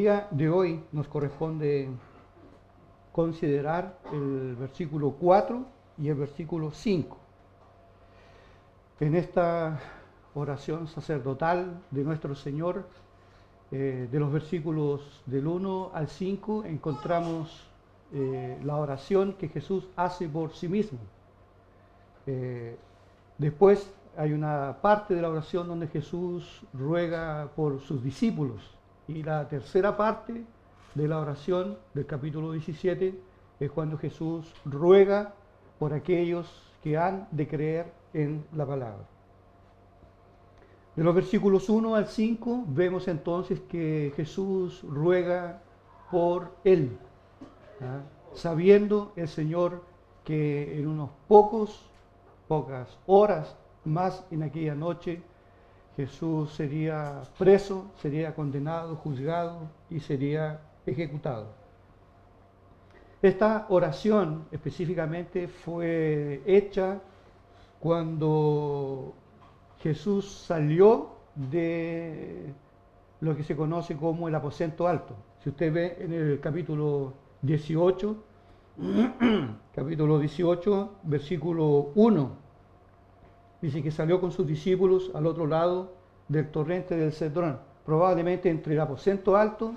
día de hoy nos corresponde considerar el versículo 4 y el versículo 5. En esta oración sacerdotal de nuestro Señor, de los versículos del 1 al 5, encontramos la oración que Jesús hace por sí mismo. Después hay una parte de la oración donde Jesús ruega por sus discípulos. Y la tercera parte de la oración del capítulo 17 es cuando Jesús ruega por aquellos que han de creer en la palabra. De los versículos 1 al 5 vemos entonces que Jesús ruega por él, sabiendo el Señor que en unos pocas horas más en aquella noche Jesús sería preso, sería condenado, juzgado y sería ejecutado. Esta oración específicamente fue hecha cuando Jesús salió de lo que se conoce como el aposento alto. Si usted ve en el capítulo 18, versículo 1, dice que salió con sus discípulos al otro lado del torrente del Cedrón, probablemente entre el aposento alto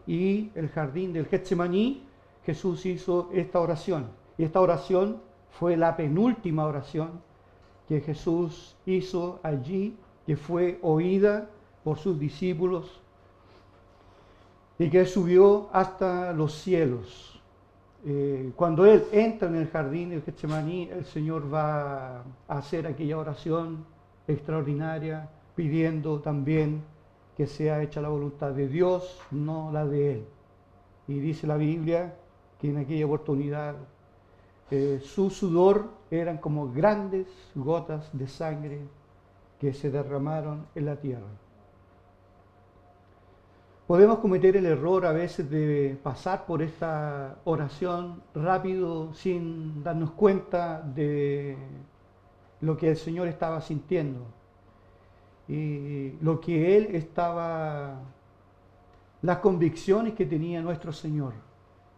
y el jardín del Getsemaní. Jesús hizo esta oración, y esta oración fue la penúltima oración que Jesús hizo allí, que fue oída por sus discípulos y que subió hasta los cielos. Cuando Él entra en el jardín del Getsemaní, el Señor va a hacer aquella oración extraordinaria, pidiendo también que sea hecha la voluntad de Dios, no la de Él. Y dice la Biblia que en aquella oportunidad su sudor eran como grandes gotas de sangre que se derramaron en la tierra. Podemos cometer el error a veces de pasar por esta oración rápido sin darnos cuenta de lo que el Señor estaba sintiendo y lo que Él estaba, las convicciones que tenía nuestro Señor,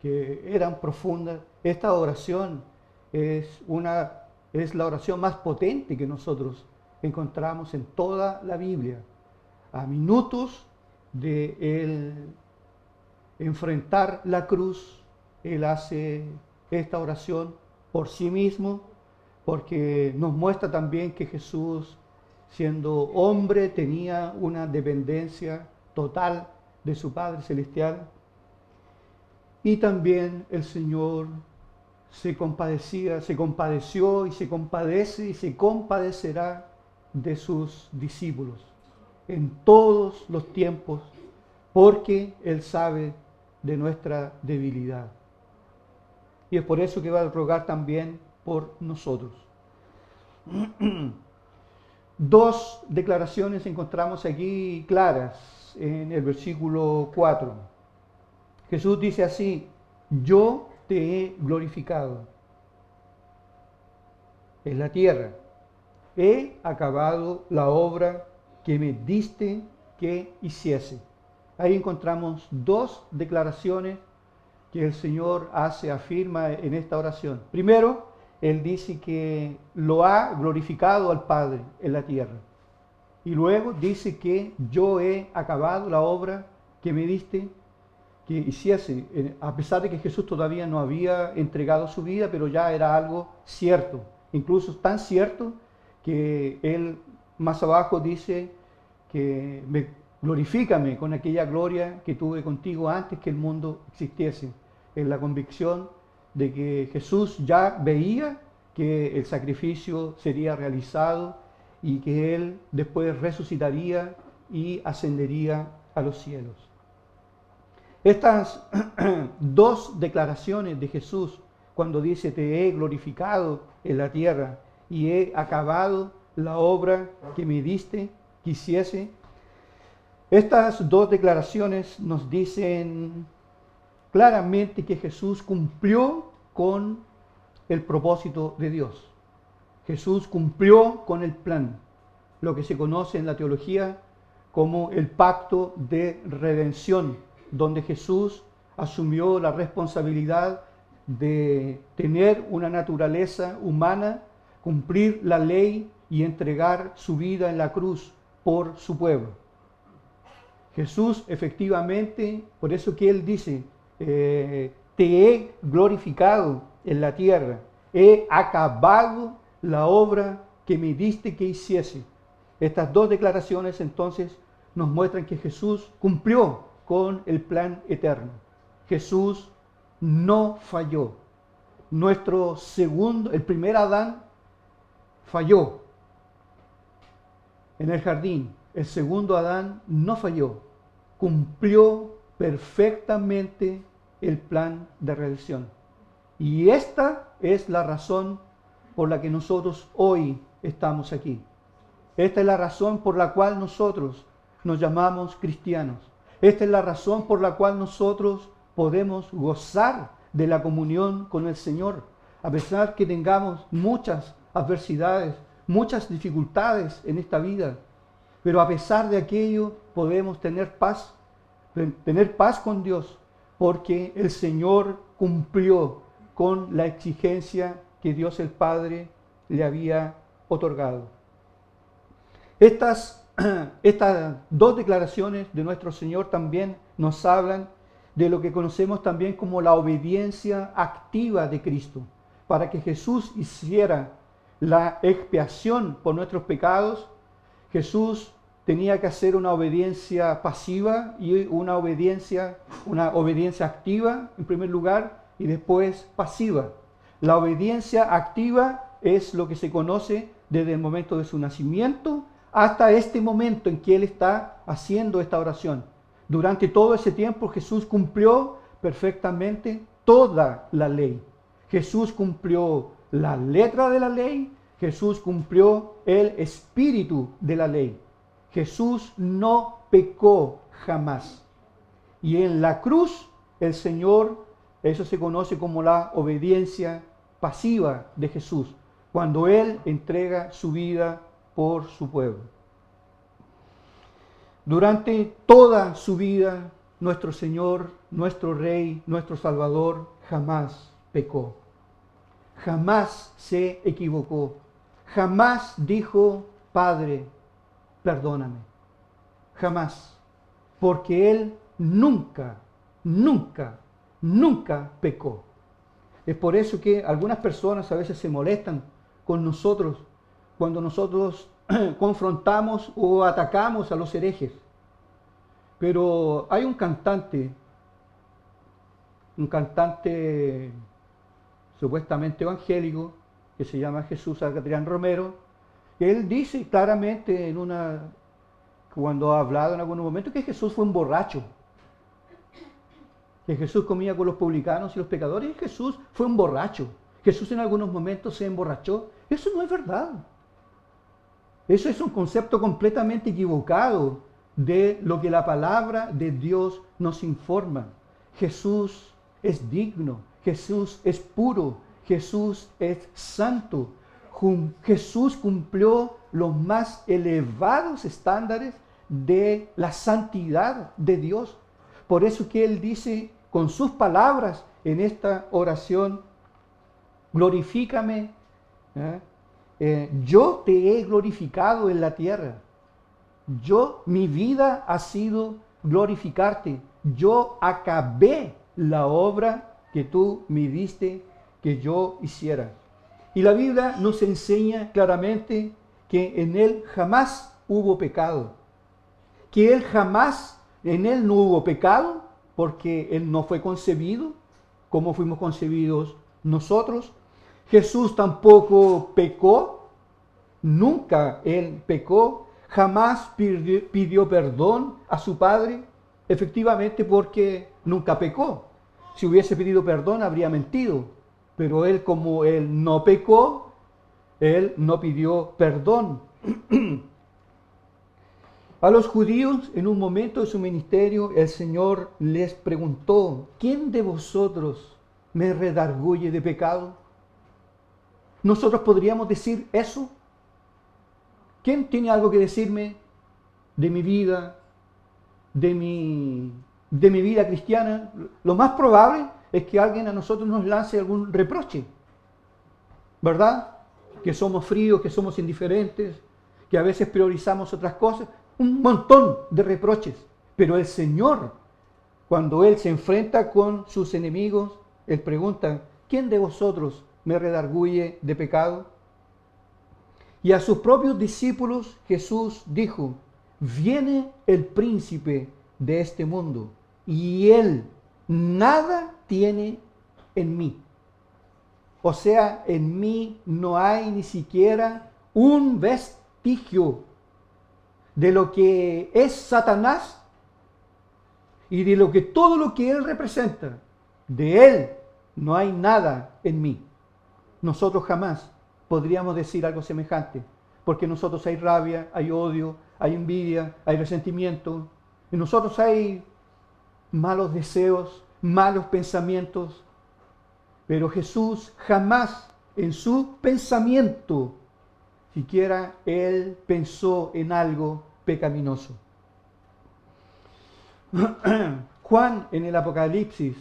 que eran profundas. Esta oración es la oración más potente que nosotros encontramos en toda la Biblia. A minutos de Él enfrentar la cruz, Él hace esta oración por sí mismo, porque nos muestra también que Jesús, siendo hombre, tenía una dependencia total de su Padre Celestial. Y también el Señor se compadeció y se compadece y se compadecerá de sus discípulos en todos los tiempos, porque Él sabe de nuestra debilidad. Y es por eso que va a rogar también por nosotros. Dos declaraciones encontramos aquí claras en el versículo 4. Jesús dice así: yo te he glorificado en la tierra, he acabado la obra que me diste que hiciese. Ahí encontramos dos declaraciones que el Señor afirma en esta oración. Primero, Él dice que lo ha glorificado al Padre en la tierra. Y luego dice que yo he acabado la obra que me diste que hiciese, a pesar de que Jesús todavía no había entregado su vida, pero ya era algo cierto. Incluso tan cierto que Él más abajo dice que glorifícame con aquella gloria que tuve contigo antes que el mundo existiese. En la convicción de que Jesús ya veía que el sacrificio sería realizado y que Él después resucitaría y ascendería a los cielos. Estas dos declaraciones de Jesús, cuando dice te he glorificado en la tierra y he acabado la obra que me diste que hiciese, estas dos declaraciones nos dicen claramente que Jesús cumplió con el propósito de Dios. Jesús cumplió con el plan, lo que se conoce en la teología como el pacto de redención donde Jesús asumió la responsabilidad de tener una naturaleza humana, cumplir la ley y entregar su vida en la cruz por su pueblo. Jesús efectivamente, por eso que Él dice, te he glorificado en la tierra, he acabado la obra que me diste que hiciese. Estas dos declaraciones entonces nos muestran que Jesús cumplió con el plan eterno. Jesús no falló. El primer Adán falló en el jardín. El segundo Adán no falló. Cumplió perfectamente el plan de redención. Y esta es la razón por la que nosotros hoy estamos aquí. Esta es la razón por la cual nosotros nos llamamos cristianos. Esta es la razón por la cual nosotros podemos gozar de la comunión con el Señor, a pesar que tengamos muchas adversidades, muchas dificultades en esta vida. Pero a pesar de aquello podemos tener paz con Dios, porque el Señor cumplió con la exigencia que Dios el Padre le había otorgado. Estas dos declaraciones de nuestro Señor también nos hablan de lo que conocemos también como la obediencia activa de Cristo. Para que Jesús hiciera la expiación por nuestros pecados, Jesús tenía que hacer una obediencia pasiva y una obediencia activa en primer lugar y después pasiva. La obediencia activa es lo que se conoce desde el momento de su nacimiento hasta este momento en que Él está haciendo esta oración. Durante todo ese tiempo Jesús cumplió perfectamente toda la ley. Jesús cumplió la letra de la ley, Jesús cumplió el espíritu de la ley. Jesús no pecó jamás. Y en la cruz el Señor, eso se conoce como la obediencia pasiva de Jesús, cuando Él entrega su vida por su pueblo. Durante toda su vida, nuestro Señor, nuestro Rey, nuestro Salvador, jamás pecó. Jamás se equivocó. Jamás dijo, Padre, perdóname. Jamás. Porque Él nunca pecó. Es por eso que algunas personas a veces se molestan con nosotros cuando nosotros confrontamos o atacamos a los herejes. Pero hay un cantante supuestamente evangélico, que se llama Jesús Adrián Romero, que él dice claramente cuando ha hablado en algunos momentos, que Jesús fue un borracho, que Jesús comía con los publicanos y los pecadores, y Jesús fue un borracho. Jesús en algunos momentos se emborrachó. Eso no es verdad. Eso es un concepto completamente equivocado de lo que la palabra de Dios nos informa. Jesús es digno, Jesús es puro, Jesús es santo. Jesús cumplió los más elevados estándares de la santidad de Dios. Por eso que Él dice con sus palabras en esta oración, glorifícame, yo te he glorificado en la tierra. Mi vida ha sido glorificarte. Yo acabé la obra que tú me diste que yo hiciera. Y la Biblia nos enseña claramente que en Él jamás hubo pecado. Que en Él no hubo pecado, porque Él no fue concebido como fuimos concebidos nosotros. Jesús tampoco pecó, nunca Él pecó, jamás pidió perdón a su Padre, efectivamente porque nunca pecó. Si hubiese pedido perdón habría mentido, pero Él, como Él no pecó, Él no pidió perdón. A los judíos, en un momento de su ministerio, el Señor les preguntó, ¿quién de vosotros me redarguye de pecado? ¿Nosotros podríamos decir eso? ¿Quién tiene algo que decirme de mi vida, de mi de mi vida cristiana, lo más probable es que alguien a nosotros nos lance algún reproche, ¿verdad? Que somos fríos, que somos indiferentes, que a veces priorizamos otras cosas, un montón de reproches. Pero el Señor, cuando Él se enfrenta con sus enemigos, Él pregunta, ¿quién de vosotros me redarguye de pecado? Y a sus propios discípulos Jesús dijo, viene el príncipe de este mundo y él nada tiene en mí. O sea, en mí no hay ni siquiera un vestigio de lo que es Satanás y de lo que todo lo que él representa. De él no hay nada en mí. Nosotros jamás podríamos decir algo semejante, porque en nosotros hay rabia, hay odio, hay envidia, hay resentimiento, en nosotros hay malos deseos, malos pensamientos, pero Jesús jamás en su pensamiento siquiera él pensó en algo pecaminoso. Juan en el Apocalipsis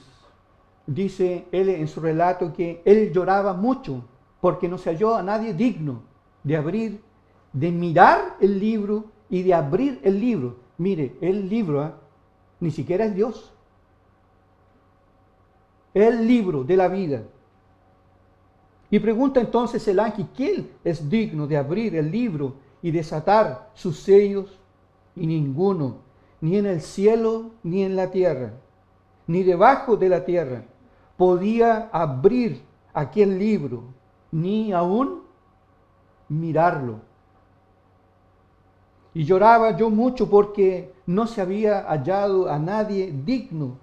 dice él en su relato que él lloraba mucho porque no se halló a nadie digno de mirar el libro y de abrir el libro. Mire, el libro ni siquiera es Dios. El libro de la vida. Y pregunta entonces el ángel, ¿quién es digno de abrir el libro y desatar sus sellos? Y ninguno, ni en el cielo, ni en la tierra, ni debajo de la tierra, podía abrir aquel libro, ni aún mirarlo. Y lloraba yo mucho porque no se había hallado a nadie digno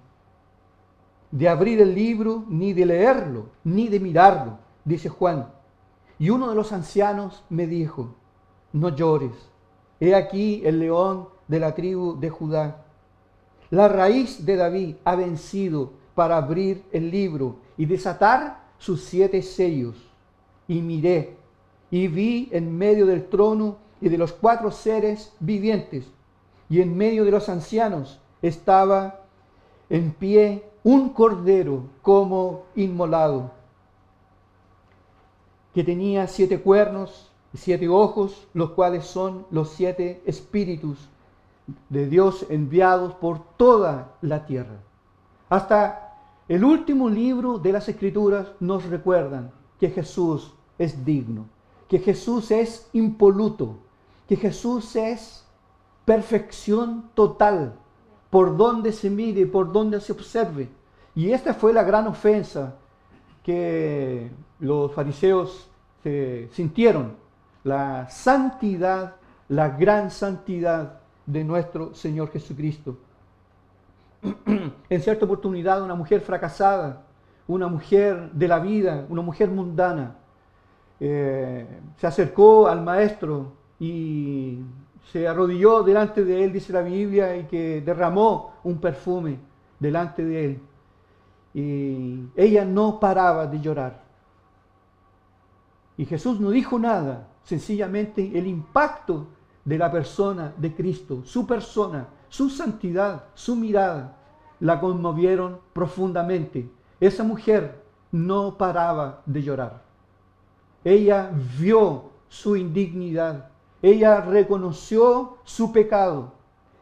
de abrir el libro, ni de leerlo, ni de mirarlo, dice Juan. Y uno de los ancianos me dijo, no llores, he aquí el león de la tribu de Judá. La raíz de David ha vencido para abrir el libro y desatar sus 7 sellos. Y miré, y vi en medio del trono y de los 4 seres vivientes, y en medio de los ancianos estaba en pie un cordero como inmolado, que tenía 7 cuernos y 7 ojos, los cuales son los 7 espíritus de Dios enviados por toda la tierra. Hasta el último libro de las Escrituras nos recuerdan que Jesús es digno, que Jesús es impoluto, que Jesús es perfección total, por donde se mire, por donde se observe. Y esta fue la gran ofensa que los fariseos sintieron, la santidad, la gran santidad de nuestro Señor Jesucristo. En cierta oportunidad una mujer fracasada, una mujer de la vida, una mujer mundana, se acercó al maestro y se arrodilló delante de él, dice la Biblia, y que derramó un perfume delante de él. Y ella no paraba de llorar. Y Jesús no dijo nada, sencillamente el impacto de la persona de Cristo, su persona, su santidad, su mirada, la conmovieron profundamente. Esa mujer no paraba de llorar. Ella vio su indignidad, ella reconoció su pecado,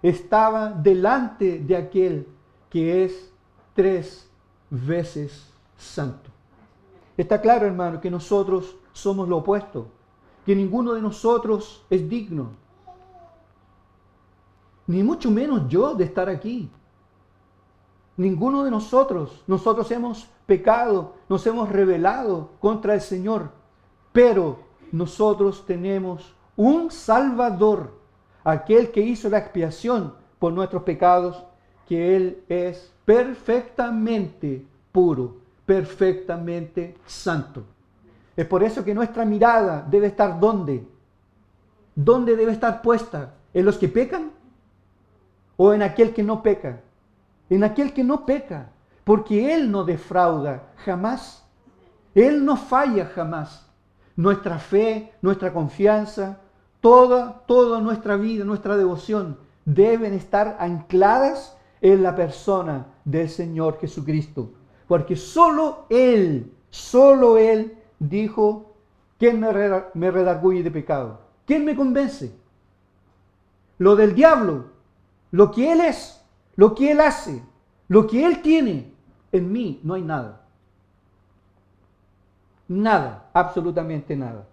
estaba delante de aquel que es 3 veces santo. Está claro, hermano, que nosotros somos lo opuesto, que ninguno de nosotros es digno, ni mucho menos yo de estar aquí. Ninguno de nosotros hemos pecado, nos hemos rebelado contra el Señor, pero nosotros tenemos un Salvador, aquel que hizo la expiación por nuestros pecados, que Él es perfectamente puro, perfectamente santo. Es por eso que nuestra mirada debe estar ¿dónde? ¿Dónde debe estar puesta? ¿En los que pecan? ¿O en aquel que no peca? En aquel que no peca, porque Él no defrauda jamás. Él no falla jamás. Nuestra fe, nuestra confianza, toda nuestra vida, nuestra devoción deben estar ancladas en la persona del Señor Jesucristo. Porque solo Él dijo, ¿quién me redarguye de pecado? ¿Quién me convence? Lo del diablo, lo que Él es, lo que Él hace, lo que Él tiene, en mí no hay nada. Nada, absolutamente nada.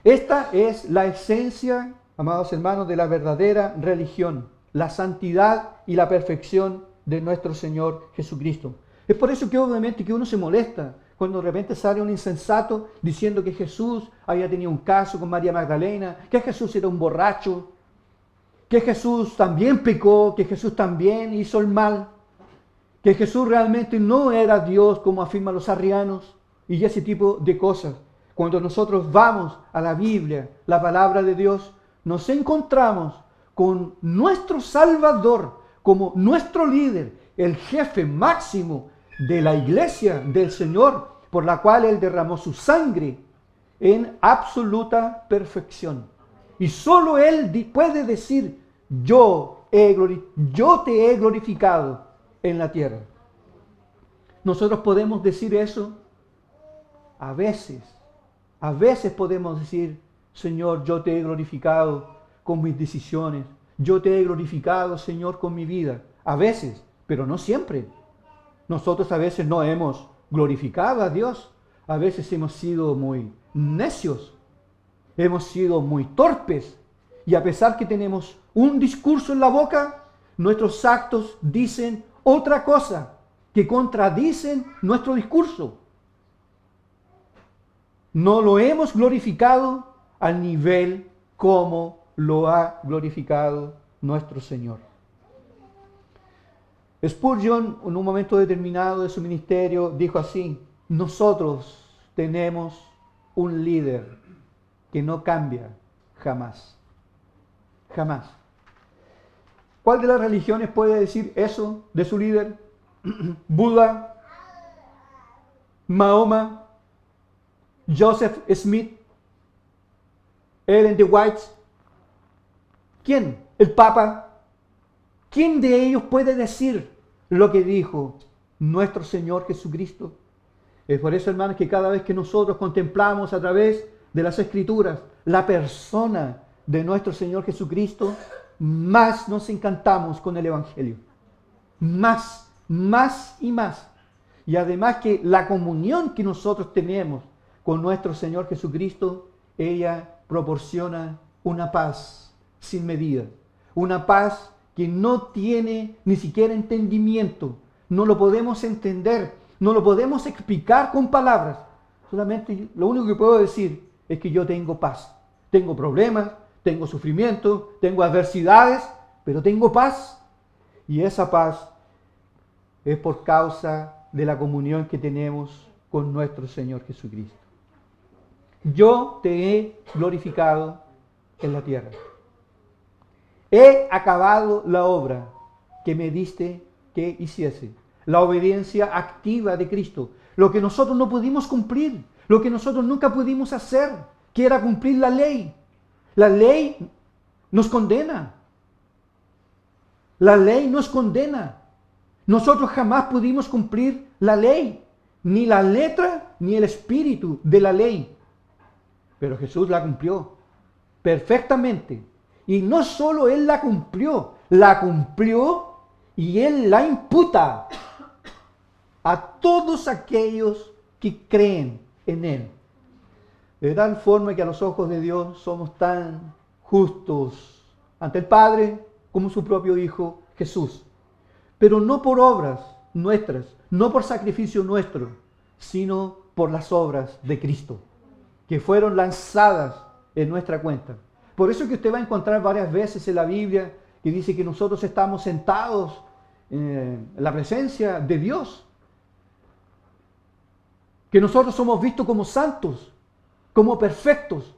Esta es la esencia, amados hermanos, de la verdadera religión, la santidad y la perfección de nuestro Señor Jesucristo. Es por eso que obviamente que uno se molesta cuando de repente sale un insensato diciendo que Jesús había tenido un caso con María Magdalena, que Jesús era un borracho, que Jesús también pecó, que Jesús también hizo el mal, que Jesús realmente no era Dios como afirman los arrianos y ese tipo de cosas. Cuando nosotros vamos a la Biblia, la palabra de Dios, nos encontramos con nuestro Salvador como nuestro líder, el jefe máximo de la iglesia del Señor, por la cual Él derramó su sangre en absoluta perfección. Y solo Él puede decir, yo te he glorificado en la tierra. Nosotros podemos decir eso a veces. A veces podemos decir, Señor, yo te he glorificado con mis decisiones. Yo te he glorificado, Señor, con mi vida. A veces, pero no siempre. Nosotros a veces no hemos glorificado a Dios. A veces hemos sido muy necios. Hemos sido muy torpes. Y a pesar que tenemos un discurso en la boca, nuestros actos dicen otra cosa que contradicen nuestro discurso. No lo hemos glorificado al nivel como lo ha glorificado nuestro Señor. Spurgeon, en un momento determinado de su ministerio, dijo así: nosotros tenemos un líder que no cambia jamás. Jamás. ¿Cuál de las religiones puede decir eso de su líder? Buda, Mahoma, Joseph Smith, Ellen de White. ¿Quién? ¿El Papa? ¿Quién de ellos puede decir lo que dijo nuestro Señor Jesucristo? Es por eso, hermanos, que cada vez que nosotros contemplamos a través de las Escrituras la persona de nuestro Señor Jesucristo, más nos encantamos con el Evangelio. Más y más. Y además que la comunión que nosotros tenemos con nuestro Señor Jesucristo, ella proporciona una paz sin medida. Una paz que no tiene ni siquiera entendimiento. No lo podemos entender, no lo podemos explicar con palabras. Solamente lo único que puedo decir es que yo tengo paz. Tengo problemas, tengo sufrimiento, tengo adversidades, pero tengo paz. Y esa paz es por causa de la comunión que tenemos con nuestro Señor Jesucristo. Yo te he glorificado en la tierra. He acabado la obra que me diste que hiciese. La obediencia activa de Cristo. Lo que nosotros no pudimos cumplir. Lo que nosotros nunca pudimos hacer. Que era cumplir la ley. La ley nos condena. La ley nos condena. Nosotros jamás pudimos cumplir la ley. Ni la letra ni el espíritu de la ley. Pero Jesús la cumplió perfectamente. Y no solo Él la cumplió y Él la imputa a todos aquellos que creen en Él. De tal forma que a los ojos de Dios somos tan justos ante el Padre como su propio Hijo Jesús. Pero no por obras nuestras, no por sacrificio nuestro, sino por las obras de Cristo, que fueron lanzadas en nuestra cuenta. Por eso que usted va a encontrar varias veces en la Biblia que dice que nosotros estamos sentados en la presencia de Dios. Que nosotros somos vistos como santos, como perfectos,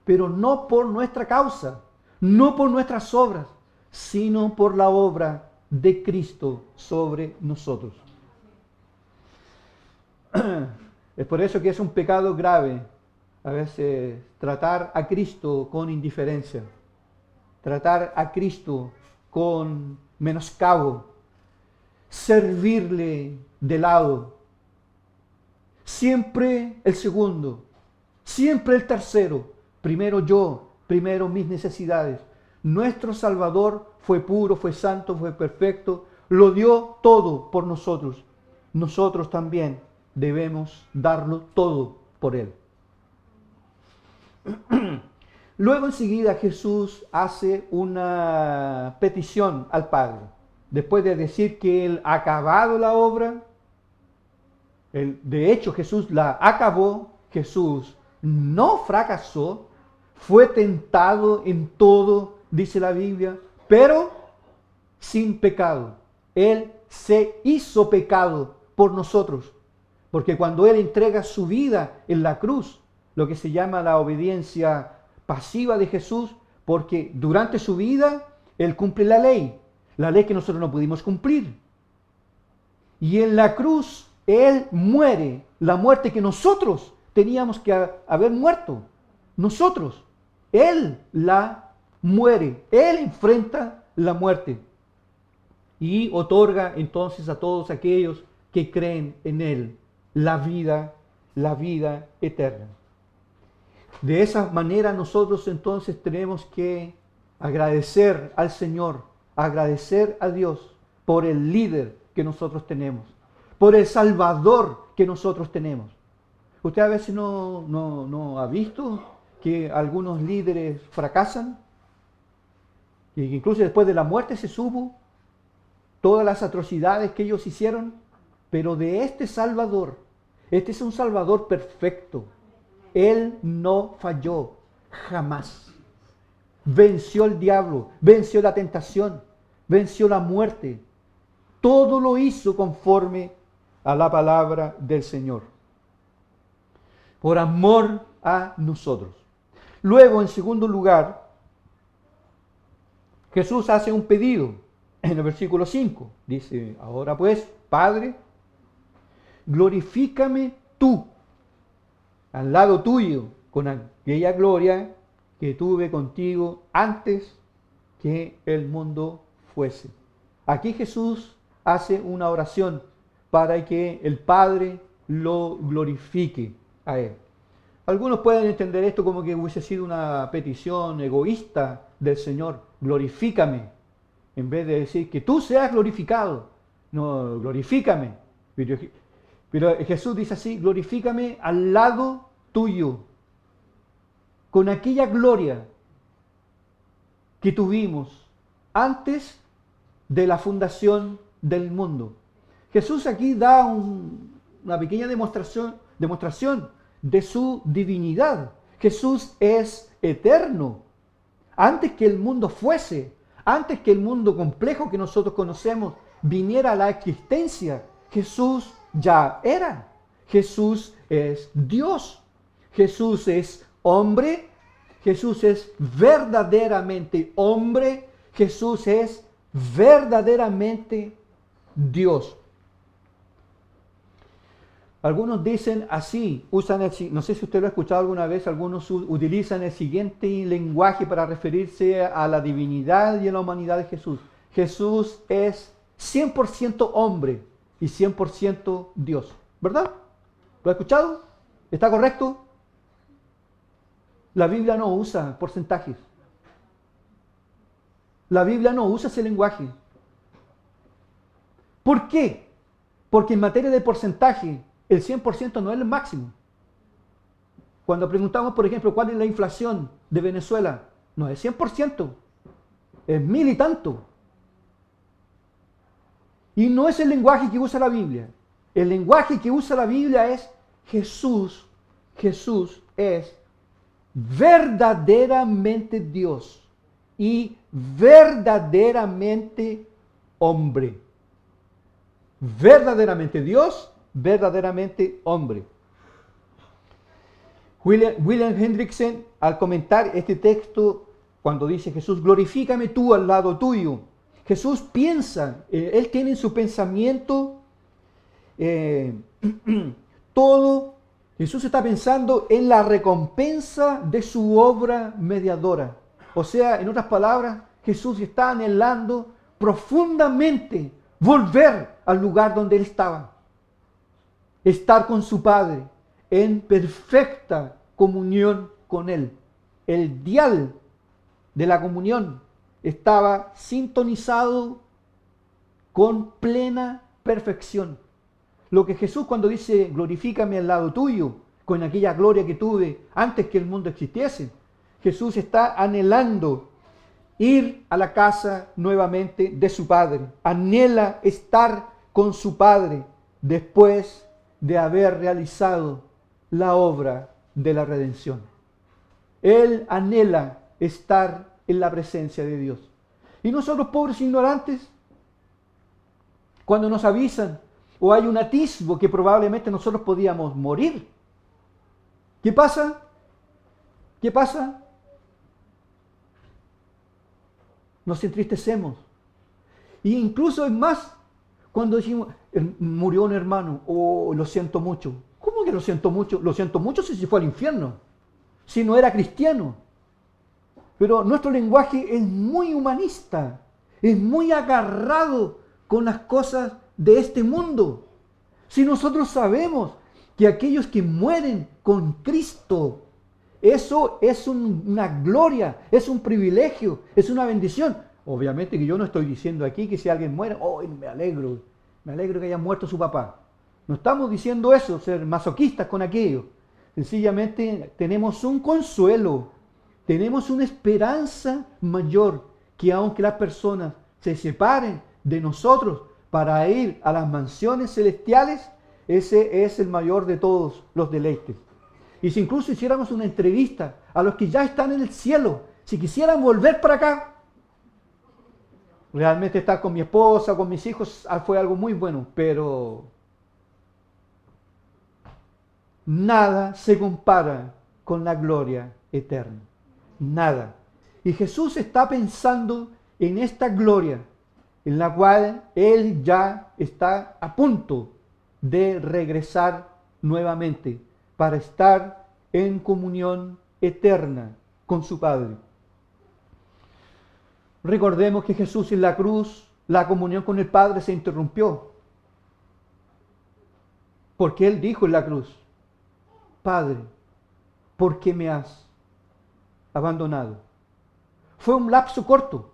pero no por nuestra causa, no por nuestras obras, sino por la obra de Cristo sobre nosotros. Es por eso que es un pecado grave a veces tratar a Cristo con indiferencia, tratar a Cristo con menoscabo, servirle de lado. Siempre el segundo, siempre el tercero. Primero yo, primero mis necesidades. Nuestro Salvador fue puro, fue santo, fue perfecto, lo dio todo por nosotros. Nosotros también debemos darlo todo por Él. Luego enseguida Jesús hace una petición al Padre. Después de decir que Él ha acabado la obra, de hecho Jesús la acabó, Jesús no fracasó, fue tentado en todo, dice la Biblia, pero sin pecado. Él se hizo pecado por nosotros, porque cuando Él entrega su vida en la cruz, lo que se llama la obediencia pasiva de Jesús, porque durante su vida Él cumple la ley que nosotros no pudimos cumplir. Y en la cruz Él muere la muerte que nosotros teníamos que haber muerto. Nosotros. Él la muere. Él enfrenta la muerte. Y otorga entonces a todos aquellos que creen en Él la vida eterna. De esa manera nosotros entonces tenemos que agradecer al Señor, agradecer a Dios por el líder que nosotros tenemos, por el Salvador que nosotros tenemos. ¿Usted a veces no ha visto que algunos líderes fracasan? Que incluso después de la muerte se supo todas las atrocidades que ellos hicieron, pero de este Salvador, este es un Salvador perfecto. Él no falló jamás. Venció al diablo, venció la tentación, venció la muerte. Todo lo hizo conforme a la palabra del Señor, por amor a nosotros. Luego, en segundo lugar, Jesús hace un pedido en el versículo 5. Dice, ahora pues, Padre, glorifícame tú al lado tuyo con aquella gloria que tuve contigo antes que el mundo fuese. Aquí Jesús hace una oración para que el Padre lo glorifique a Él. Algunos pueden entender esto como que hubiese sido una petición egoísta del Señor. Glorifícame. En vez de decir que tú seas glorificado. No, glorifícame. Pero Jesús dice así, glorifícame al lado tuyo. Con aquella gloria que tuvimos antes de la fundación del mundo. Jesús aquí da una pequeña demostración de su divinidad. Jesús es eterno. Antes que el mundo fuese, antes que el mundo complejo que nosotros conocemos viniera a la existencia, Jesús ya era. Jesús es Dios. Jesús es hombre. Jesús es verdaderamente hombre. Jesús es verdaderamente Dios. Algunos dicen así, no sé si usted lo ha escuchado alguna vez, algunos utilizan el siguiente lenguaje para referirse a la divinidad y a la humanidad de Jesús. Jesús es 100% hombre y 100% Dios. ¿Verdad? ¿Lo ha escuchado? ¿Está correcto? La Biblia no usa porcentajes. La Biblia no usa ese lenguaje. ¿Por qué? Porque en materia de porcentaje, el 100% no es el máximo. Cuando preguntamos, por ejemplo, cuál es la inflación de Venezuela, no es 100%, es 1000 y tanto. Y no es el lenguaje que usa la Biblia. El lenguaje que usa la Biblia es Jesús. Jesús es verdaderamente Dios y verdaderamente hombre. Verdaderamente Dios, verdaderamente hombre. William Hendrickson, al comentar este texto, cuando dice Jesús, glorifícame tú al lado tuyo, Jesús piensa, él tiene en su pensamiento todo. Jesús está pensando en la recompensa de su obra mediadora. O sea, en otras palabras, Jesús está anhelando profundamente volver al lugar donde él estaba. Estar con su Padre en perfecta comunión con él. El dial de la comunión estaba sintonizado con plena perfección. Lo que Jesús cuando dice, glorifícame al lado tuyo, con aquella gloria que tuve antes que el mundo existiese, Jesús está anhelando ir a la casa nuevamente de su Padre. Anhela estar con su Padre después de haber realizado la obra de la redención. Él anhela estar en la presencia de Dios. Y nosotros, pobres ignorantes, cuando nos avisan o hay un atisbo que probablemente nosotros podíamos morir, ¿qué pasa? ¿Qué pasa? Nos entristecemos. E incluso es más, cuando decimos, murió un hermano, o lo siento mucho. ¿Cómo que lo siento mucho? Lo siento mucho si se fue al infierno, si no era cristiano. Pero nuestro lenguaje es muy humanista, es muy agarrado con las cosas de este mundo. Si nosotros sabemos que aquellos que mueren con Cristo, eso es una gloria, es un privilegio, es una bendición. Obviamente que yo no estoy diciendo aquí que si alguien muere, oh, me alegro que haya muerto su papá. No estamos diciendo eso, ser masoquistas con aquello. Sencillamente tenemos un consuelo, tenemos una esperanza mayor, que aunque las personas se separen de nosotros para ir a las mansiones celestiales, ese es el mayor de todos los deleites. Y si incluso hiciéramos una entrevista a los que ya están en el cielo, si quisieran volver para acá, realmente estar con mi esposa, con mis hijos, fue algo muy bueno, pero nada se compara con la gloria eterna. Nada. Y Jesús está pensando en esta gloria, en la cual Él ya está a punto de regresar nuevamente para estar en comunión eterna con su Padre. Recordemos que Jesús en la cruz, la comunión con el Padre se interrumpió. Porque Él dijo en la cruz, Padre, ¿por qué me has abandonado? Fue un lapso corto,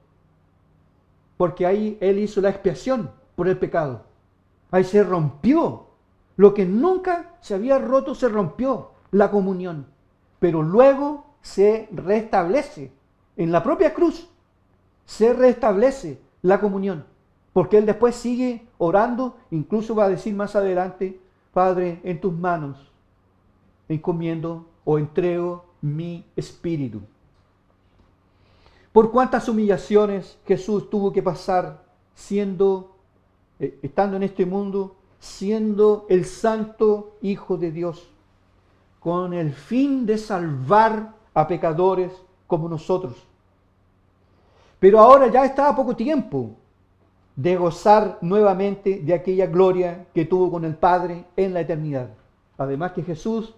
porque ahí Él hizo la expiación por el pecado. Ahí se rompió. Lo que nunca se había roto se rompió, la comunión. Pero luego se restablece. En la propia cruz se restablece la comunión. Porque Él después sigue orando, incluso va a decir más adelante, Padre, en tus manos encomiendo o entrego mi espíritu. Por cuántas humillaciones Jesús tuvo que pasar estando en este mundo, siendo el santo Hijo de Dios, con el fin de salvar a pecadores como nosotros. Pero ahora ya está a poco tiempo de gozar nuevamente de aquella gloria que tuvo con el Padre en la eternidad. Además que Jesús,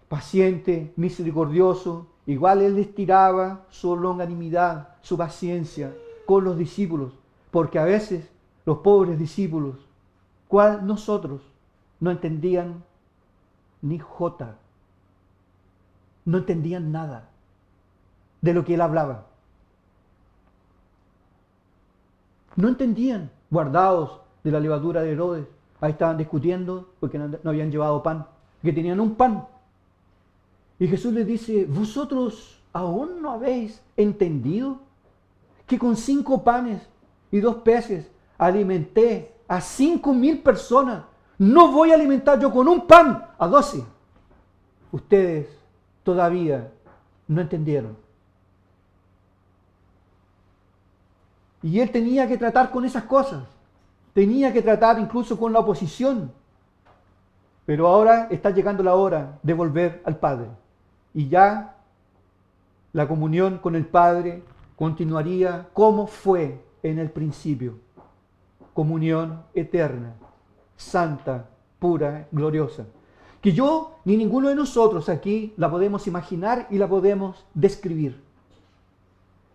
paciente, misericordioso, igual Él estiraba su longanimidad, su paciencia con los discípulos, porque a veces los pobres discípulos, cual nosotros, no entendían ni jota, no entendían nada de lo que Él hablaba. No entendían, guardados de la levadura de Herodes. Ahí estaban discutiendo porque no habían llevado pan, que tenían un pan. Y Jesús les dice, ¿vosotros aún no habéis entendido que con 5 panes y 2 peces alimenté a 5.000 personas? ¿No voy a alimentar yo con un pan a 12? Ustedes todavía no entendieron. Y Él tenía que tratar con esas cosas. Tenía que tratar incluso con la oposición. Pero ahora está llegando la hora de volver al Padre. Y ya la comunión con el Padre continuaría como fue en el principio. Comunión eterna, santa, pura, gloriosa. Que yo ni ninguno de nosotros aquí la podemos imaginar y la podemos describir.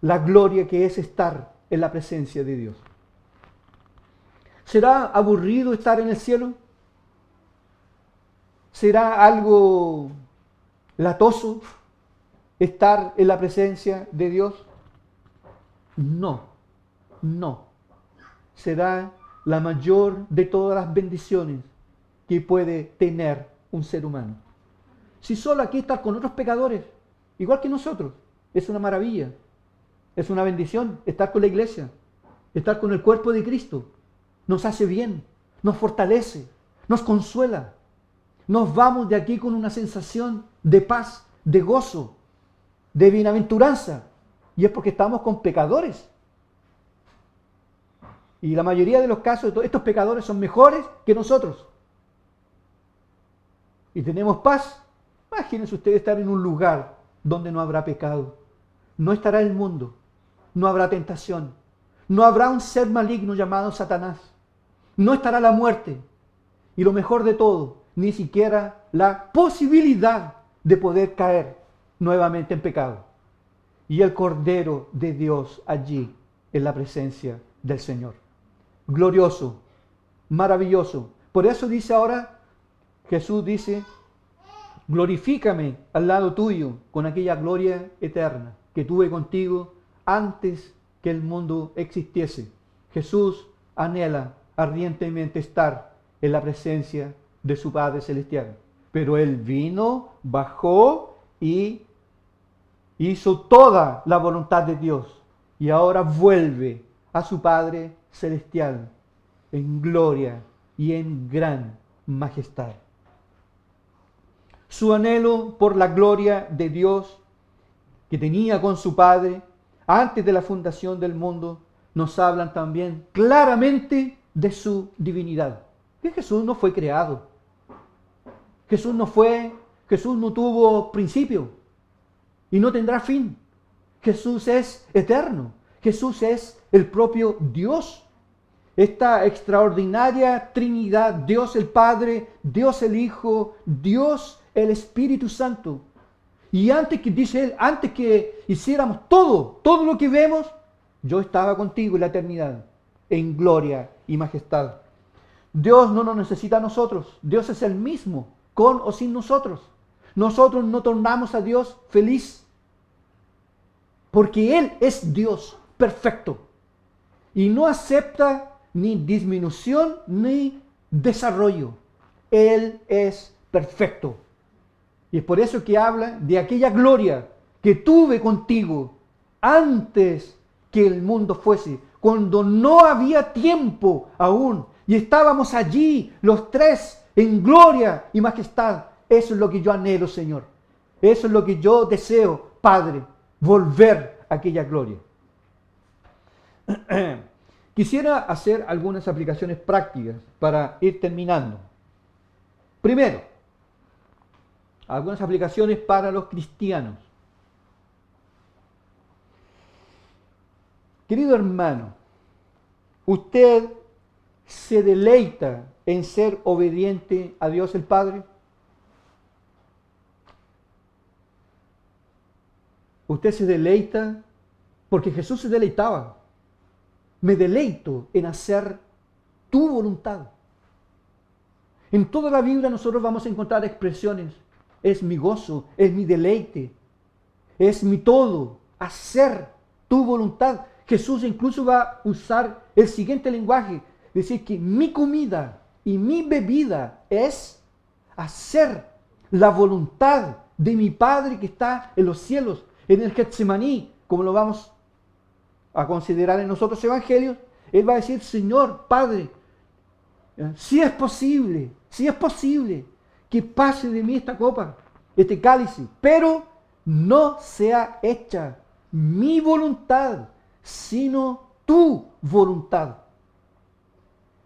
La gloria que es estar en la presencia de Dios. ¿Será aburrido estar en el cielo? ¿Será algo latoso estar en la presencia de Dios? No, no. Será la mayor de todas las bendiciones que puede tener un ser humano. Si solo aquí estar con otros pecadores, igual que nosotros, es una maravilla, es una bendición estar con la iglesia, estar con el cuerpo de Cristo. Nos hace bien, nos fortalece, nos consuela. Nos vamos de aquí con una sensación de paz, de gozo, de bienaventuranza. Y es porque estamos con pecadores. Y la mayoría de los casos, estos pecadores son mejores que nosotros. Y tenemos paz. Imagínense ustedes estar en un lugar donde no habrá pecado. No estará el mundo. No habrá tentación. No habrá un ser maligno llamado Satanás. No estará la muerte. Y lo mejor de todo, ni siquiera la posibilidad de poder caer nuevamente en pecado. Y el Cordero de Dios allí en la presencia del Señor. Glorioso, maravilloso. Por eso dice ahora, Jesús dice, glorifícame al lado tuyo con aquella gloria eterna que tuve contigo antes que el mundo existiese. Jesús anhela ardientemente estar en la presencia de su Padre Celestial. Pero Él vino, bajó y hizo toda la voluntad de Dios. Y ahora vuelve a su Padre Celestial en gloria y en gran majestad. Su anhelo por la gloria de Dios que tenía con su Padre antes de la fundación del mundo nos hablan también claramente de su divinidad. Que Jesús no fue creado. Jesús no tuvo principio y no tendrá fin. Jesús es eterno. Jesús es el propio Dios. Esta extraordinaria Trinidad, Dios el Padre, Dios el Hijo, Dios el Espíritu Santo. Y antes que, dice Él, antes que hiciéramos todo lo que vemos, yo estaba contigo en la eternidad, en gloria y majestad. Dios no nos necesita a nosotros. Dios es el mismo, con o sin nosotros. Nosotros no tornamos a Dios feliz, porque Él es Dios perfecto. Y no acepta ni disminución ni desarrollo. Él es perfecto. Y es por eso que habla de aquella gloria que tuve contigo antes que el mundo fuese, cuando no había tiempo aún, y estábamos allí los tres en gloria y majestad. Eso es lo que yo anhelo, Señor. Eso es lo que yo deseo, Padre, volver a aquella gloria. Quisiera hacer algunas aplicaciones prácticas para ir terminando. Primero, algunas aplicaciones para los cristianos. Querido hermano, ¿usted se deleita en ser obediente a Dios el Padre? ¿Usted se deleita? Porque Jesús se deleitaba. Me deleito en hacer tu voluntad. En toda la Biblia nosotros vamos a encontrar expresiones. Es mi gozo, es mi deleite, es mi todo, hacer tu voluntad. Jesús incluso va a usar el siguiente lenguaje, decir que mi comida y mi bebida es hacer la voluntad de mi Padre que está en los cielos, en el Getsemaní, como lo vamos a considerar en los otros evangelios. Él va a decir, Señor, Padre, si es posible que pase de mí esta copa, este cáliz, pero no sea hecha mi voluntad, sino tu voluntad.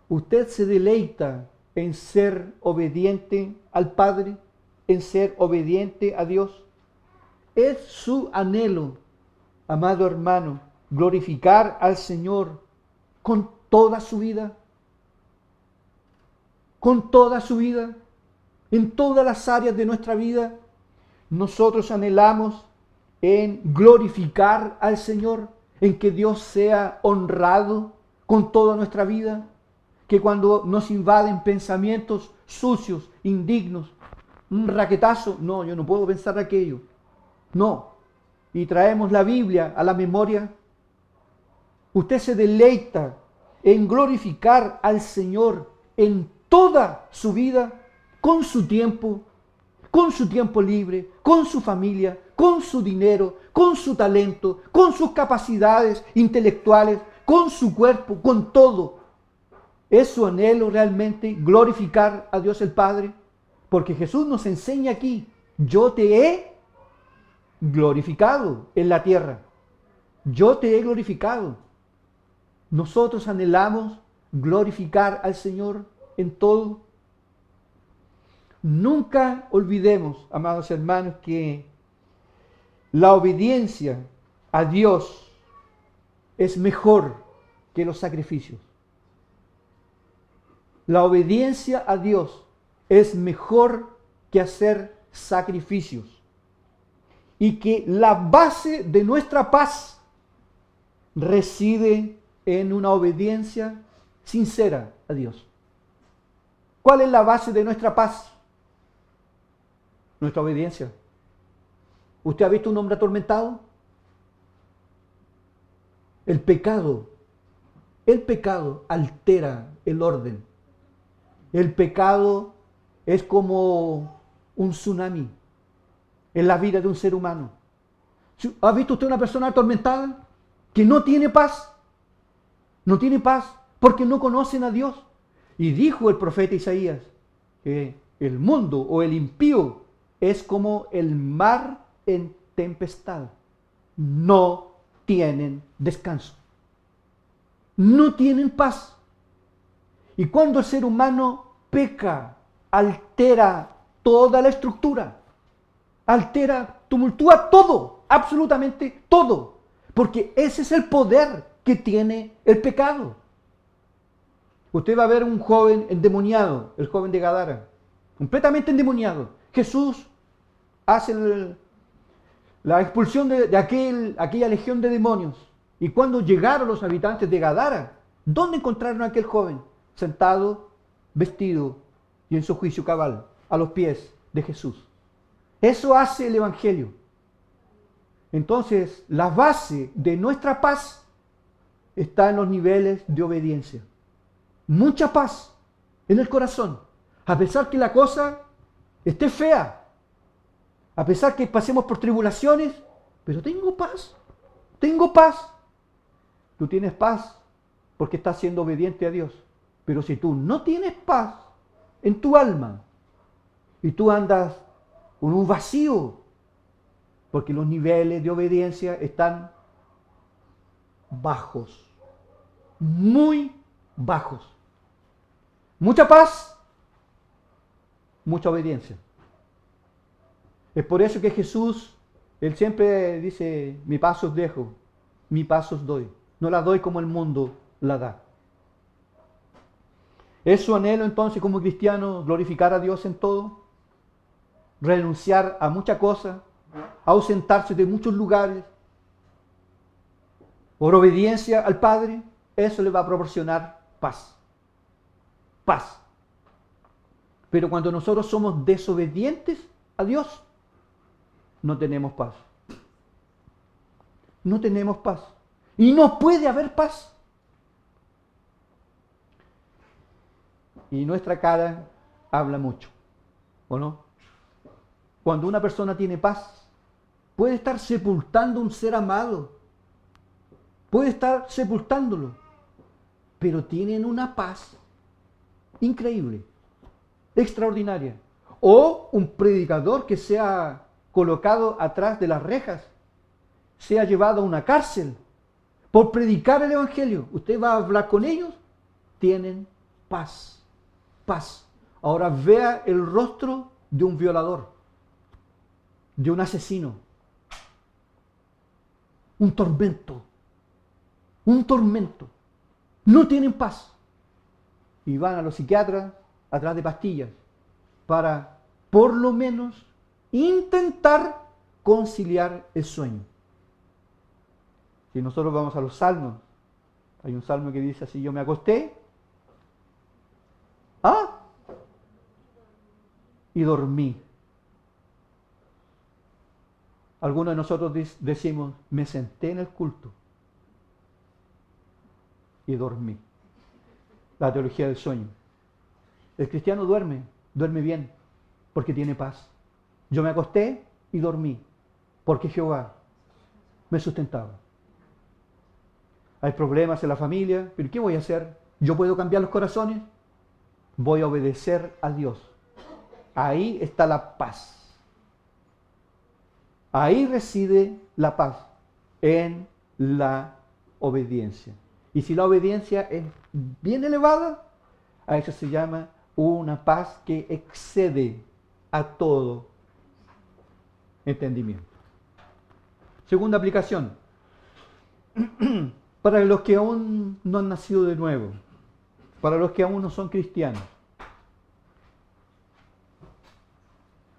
¿Usted se deleita en ser obediente al Padre, en ser obediente a Dios? ¿Es su anhelo, amado hermano, glorificar al Señor con toda su vida? Con toda su vida, en todas las áreas de nuestra vida, nosotros anhelamos en glorificar al Señor, en que Dios sea honrado con toda nuestra vida, que cuando nos invaden pensamientos sucios, indignos, un raquetazo, no, yo no puedo pensar aquello. No. Y traemos la Biblia a la memoria. Usted se deleita en glorificar al Señor en toda su vida, con su tiempo libre, con su familia, con su dinero, con su talento, con sus capacidades intelectuales, con su cuerpo, con todo. ¿Es su anhelo realmente glorificar a Dios el Padre? Porque Jesús nos enseña aquí, yo te he glorificado en la tierra. Yo te he glorificado. Nosotros anhelamos glorificar al Señor en todo. Nunca olvidemos, amados hermanos, que la obediencia a Dios es mejor que los sacrificios. La obediencia a Dios es mejor que hacer sacrificios. Y que la base de nuestra paz reside en una obediencia sincera a Dios. ¿Cuál es la base de nuestra paz? Nuestra obediencia. ¿Usted ha visto un hombre atormentado? El pecado altera el orden. El pecado es como un tsunami en la vida de un ser humano. ¿Ha visto usted una persona atormentada que no tiene paz? No tiene paz porque no conocen a Dios. Y dijo el profeta Isaías que el mundo o el impío es como el mar en tempestad. No tienen descanso. No tienen paz. Y cuando el ser humano peca, altera toda la estructura. Altera, tumultúa todo, absolutamente todo. Porque ese es el poder que tiene el pecado. Usted va a ver un joven endemoniado, el joven de Gadara, completamente endemoniado. Jesús hace la expulsión de aquella legión de demonios. Y cuando llegaron los habitantes de Gadara, ¿dónde encontraron a aquel joven? Sentado, vestido y en su juicio cabal, a los pies de Jesús. Eso hace el Evangelio. Entonces, la base de nuestra paz está en los niveles de obediencia. Mucha paz en el corazón, a pesar que la cosa esté fea, a pesar que pasemos por tribulaciones, pero tengo paz, tengo paz. Tú tienes paz porque estás siendo obediente a Dios. Pero si tú no tienes paz en tu alma y tú andas con un vacío, porque los niveles de obediencia están bajos, muy bajos. Mucha paz, mucha obediencia. Es por eso que Jesús, Él siempre dice, mi paz os dejo, mi paz os doy. No la doy como el mundo la da. ¿Es su anhelo entonces como cristiano glorificar a Dios en todo? Renunciar a muchas cosas, ausentarse de muchos lugares, por obediencia al Padre, eso le va a proporcionar paz. Paz. Pero cuando nosotros somos desobedientes a Dios, no tenemos paz. No tenemos paz. Y no puede haber paz. Y nuestra cara habla mucho, ¿o no? Cuando una persona tiene paz, puede estar sepultando un ser amado, puede estar sepultándolo, pero tienen una paz increíble, extraordinaria. O un predicador que sea colocado atrás de las rejas, sea llevado a una cárcel por predicar el Evangelio. Usted va a hablar con ellos, tienen paz, paz. Ahora vea el rostro de un violador, de un asesino. Un tormento. Un tormento. No tienen paz. Y van a los psiquiatras atrás de pastillas para, por lo menos, intentar conciliar el sueño. Si nosotros vamos a los salmos, hay un salmo que dice así, yo me acosté y dormí. Algunos de nosotros decimos, me senté en el culto y dormí. La teología del sueño. El cristiano duerme bien, porque tiene paz. Yo me acosté y dormí, porque Jehová me sustentaba. Hay problemas en la familia, pero ¿qué voy a hacer? ¿Yo puedo cambiar los corazones? Voy a obedecer a Dios. Ahí está la paz. Ahí reside la paz, en la obediencia. Y si la obediencia es bien elevada, a eso se llama una paz que excede a todo entendimiento. Segunda aplicación. Para los que aún no han nacido de nuevo, para los que aún no son cristianos.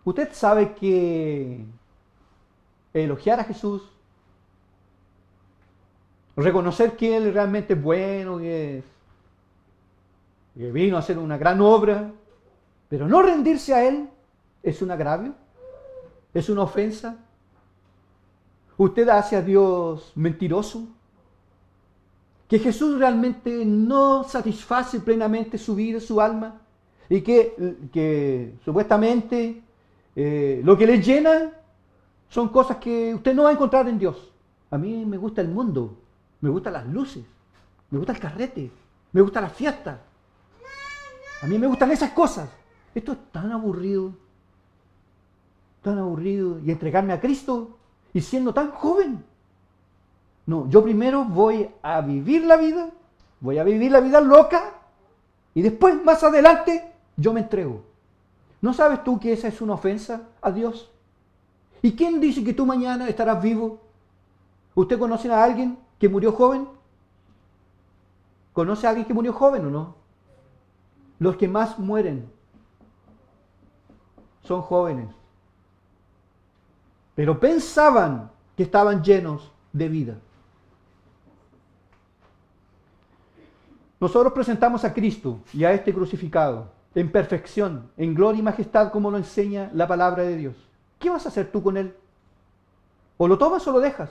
Usted sabe que elogiar a Jesús, reconocer que Él realmente es bueno, que vino a hacer una gran obra, pero no rendirse a Él, ¿es un agravio? ¿Es una ofensa? ¿Usted hace a Dios mentiroso? ¿Que Jesús realmente no satisface plenamente su vida, su alma? Y que supuestamente lo que le llena son cosas que usted no va a encontrar en Dios. A mí me gusta el mundo, me gustan las luces, me gusta el carrete, me gusta la fiesta. A mí me gustan esas cosas. Esto es tan aburrido, y entregarme a Cristo y siendo tan joven. No, yo primero voy a vivir la vida loca y después, más adelante, yo me entrego. ¿No sabes tú que esa es una ofensa a Dios? ¿Y quién dice que tú mañana estarás vivo? ¿Usted conoce a alguien que murió joven? ¿Conoce a alguien que murió joven o no? Los que más mueren son jóvenes. Pero pensaban que estaban llenos de vida. Nosotros presentamos a Cristo y a este crucificado en perfección, en gloria y majestad, como lo enseña la palabra de Dios. ¿Qué vas a hacer tú con Él? O lo tomas o lo dejas.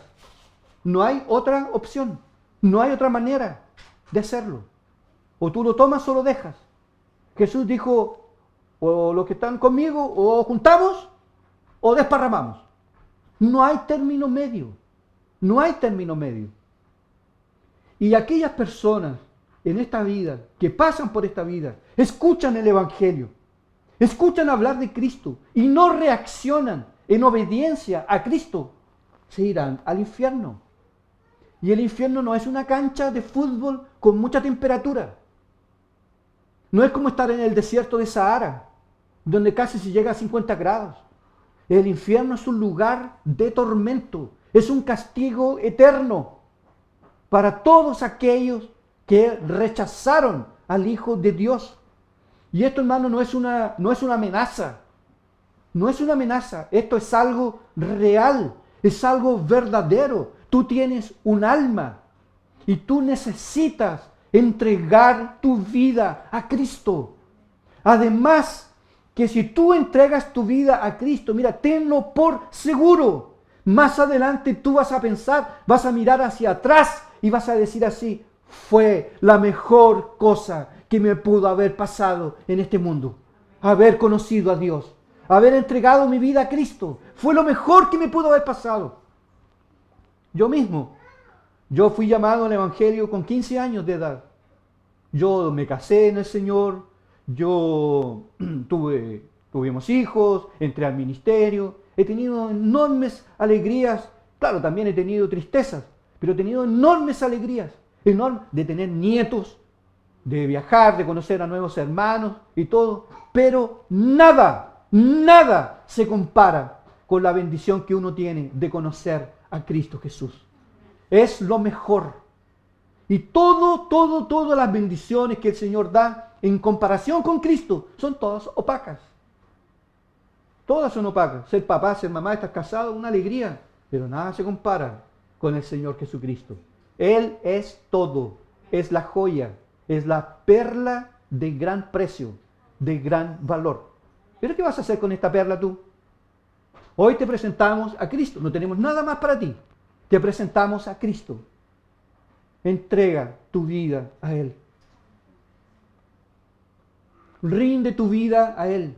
No hay otra opción. No hay otra manera de hacerlo. O tú lo tomas o lo dejas. Jesús dijo, o los que están conmigo, o juntamos o desparramamos. No hay término medio. No hay término medio. Y aquellas personas en esta vida, que pasan por esta vida, escuchan el Evangelio, escuchan hablar de Cristo y no reaccionan en obediencia a Cristo, se irán al infierno. Y el infierno no es una cancha de fútbol con mucha temperatura. No es como estar en el desierto de Sahara, donde casi se llega a 50 grados. El infierno es un lugar de tormento, es un castigo eterno para todos aquellos que rechazaron al Hijo de Dios. Y esto, hermano, no es una amenaza. No es una amenaza. Esto es algo real. Es algo verdadero. Tú tienes un alma y tú necesitas entregar tu vida a Cristo. Además, que si tú entregas tu vida a Cristo, mira, tenlo por seguro. Más adelante tú vas a pensar, vas a mirar hacia atrás y vas a decir así: fue la mejor cosa que me pudo haber pasado en este mundo. Haber conocido a Dios, haber entregado mi vida a Cristo. Fue lo mejor que me pudo haber pasado. Yo mismo, yo fui llamado al Evangelio con 15 años de edad. Yo me casé en el Señor, tuvimos hijos, entré al ministerio, he tenido enormes alegrías. Claro, también he tenido tristezas, pero he tenido enormes alegrías. De tener nietos, de viajar, de conocer a nuevos hermanos y todo, pero nada se compara con la bendición que uno tiene de conocer a Cristo Jesús. Es lo mejor. Y todas las bendiciones que el Señor da en comparación con Cristo son todas opacas. Todas son opacas. Ser papá, ser mamá, estar casado, una alegría, pero nada se compara con el Señor Jesucristo. Él es todo, es la joya, es la perla de gran precio, de gran valor. ¿Pero qué vas a hacer con esta perla tú? Hoy te presentamos a Cristo. No tenemos nada más para ti. Te presentamos a Cristo. Entrega tu vida a Él. Rinde tu vida a Él.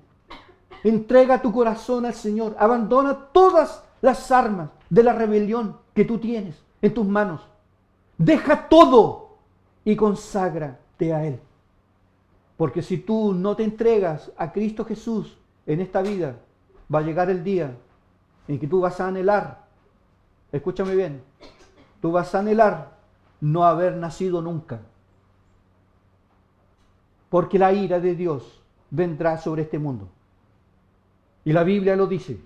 Entrega tu corazón al Señor. Abandona todas las armas de la rebelión que tú tienes en tus manos. Deja todo y conságrate a Él. Porque si tú no te entregas a Cristo Jesús en esta vida, va a llegar el día en que tú vas a anhelar, escúchame bien, tú vas a anhelar no haber nacido nunca. Porque la ira de Dios vendrá sobre este mundo. Y la Biblia lo dice.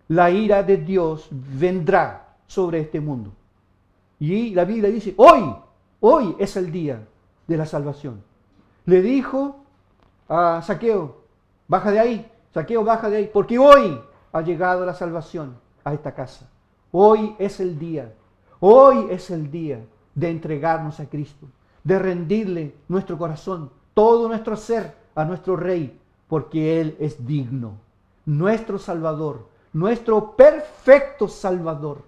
La ira de Dios vendrá sobre este mundo. Y la Biblia dice, hoy es el día de la salvación. Le dijo a Zaqueo, baja de ahí, Zaqueo, baja de ahí, porque hoy ha llegado la salvación a esta casa. Hoy es el día de entregarnos a Cristo, de rendirle nuestro corazón, todo nuestro ser a nuestro Rey, porque Él es digno, nuestro Salvador, nuestro perfecto Salvador.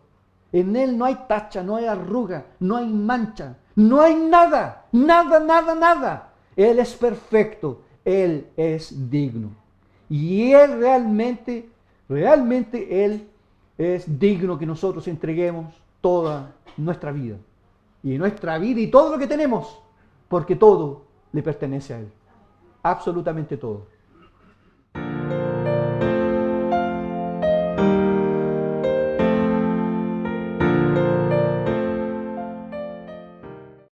En Él no hay tacha, no hay arruga, no hay mancha, no hay nada, nada. Él es perfecto, Él es digno. Y Él realmente Él es digno que nosotros entreguemos toda nuestra vida. Y nuestra vida y todo lo que tenemos, porque todo le pertenece a Él. Absolutamente todo.